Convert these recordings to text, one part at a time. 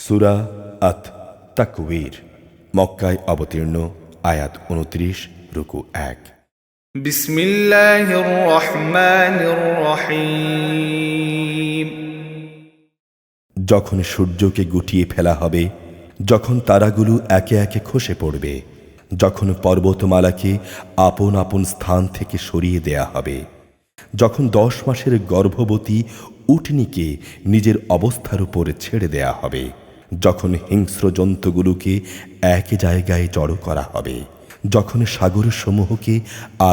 সূরা আত তাকবীর, মক্কায় অবতীর্ণ, আয়াত 29, রুকু 1। বিসমিল্লাহির রহমানির রহিম। যখন সূর্যকে গুটিয়ে ফেলা হবে, যখন তারাগুলো একে একে খসে পড়বে, যখন পর্বতমালাকে আপন আপন স্থান থেকে সরিয়ে দেয়া হবে, যখন 10 মাসের গর্ভবতী উটনীকে নিজের অবস্থার উপর ছেড়ে দেয়া হবে, যখন হিংস্র জন্তুগুলোকে এক জায়গায় জড়ো করা হবে, যখন সাগর সমূহকে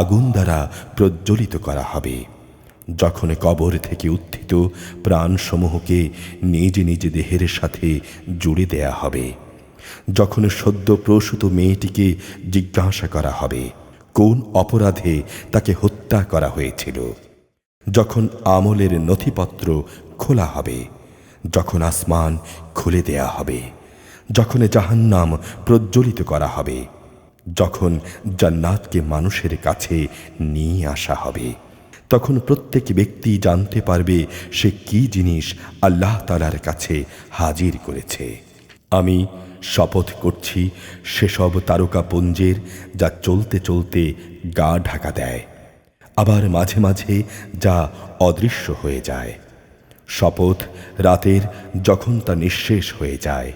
আগুন দ্বারা প্রজ্বলিত করা হবে, যখন কবর থেকে উত্থিত প্রাণসমূহকে নিজ নিজ দেহের সাথে জুড়ে দেয়া হবে, যখন সদ্য প্রসূত মেয়েটিকে জিজ্ঞাসা করা হবে কোন অপরাধে তাকে হত্যা করা হয়েছিল, যখন আমলের নথিপত্র খোলা হবে, যখন আসমান খুলে দেয়া হবে, যখন জাহান্নাম প্রজ্বলিত করা হবে, যখন জান্নাতকে মানুষের কাছে নিয়ে আসা হবে, তখন প্রত্যেক ব্যক্তি জানতে পারবে সে কি জিনিস আল্লাহ তাআলার কাছে হাজির করেছে। আমি শপথ করছি সেসব তারকাপুঞ্জের যা চলতে চলতে গা ঢাকা দেয়, আবার মাঝে মাঝে যা অদৃশ্য হয়ে যায়। শপথ রাতের যখন তা নিঃশেষ হয়ে যায়,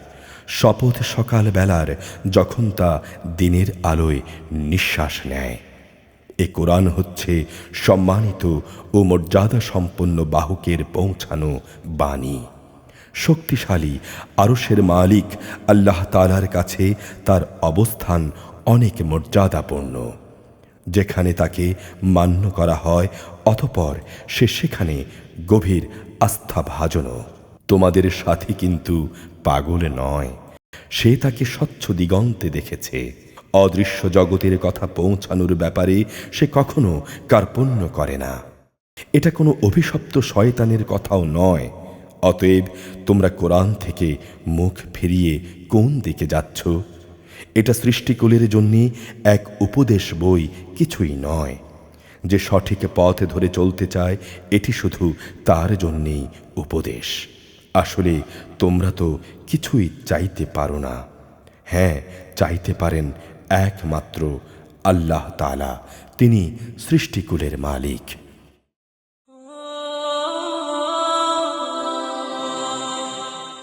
শপথ সকালবেলার যখন তা দিনের আলোয় নিঃশ্বাস নেয়। এ কোরআন হচ্ছে সম্মানিত ও মর্যাদা সম্পন্ন বাহকের পৌঁছানো বাণী। শক্তিশালী আরশের মালিক আল্লাহ তাআলার কাছে তার অবস্থান অনেক মর্যাদাপূর্ণ। যেখানে তাকে মান্য করা হয় অতঃপর সে সেখানে গভীর আস্থাভাজনও। তোমাদের সাথী কিন্তু পাগল নয়, সে তাকে স্বচ্ছ দিগন্তে দেখেছে। অদৃশ্য জগতের কথা পৌঁছানোর ব্যাপারে সে কখনো কার্পণ্য করে না। এটা কোনো অভিশপ্ত শয়তানের কথাও নয়। অতএব তোমরা কোরআন থেকে মুখ ফিরিয়ে কোন দিকে যাচ্ছ? এটা সৃষ্টিকুলের জন্য এক উপদেশ বই, কিছুই নয়। যে সঠিক পথ ধরে চলতে চায় এটি শুধু তার জন্যেই উপদেশ। আসলে তোমরা তো কিছুই চাইতে পারো না। হ্যাঁ, চাইতে পারেন একমাত্র আল্লাহ তাআলা, তিনি সৃষ্টিকুলের মালিক।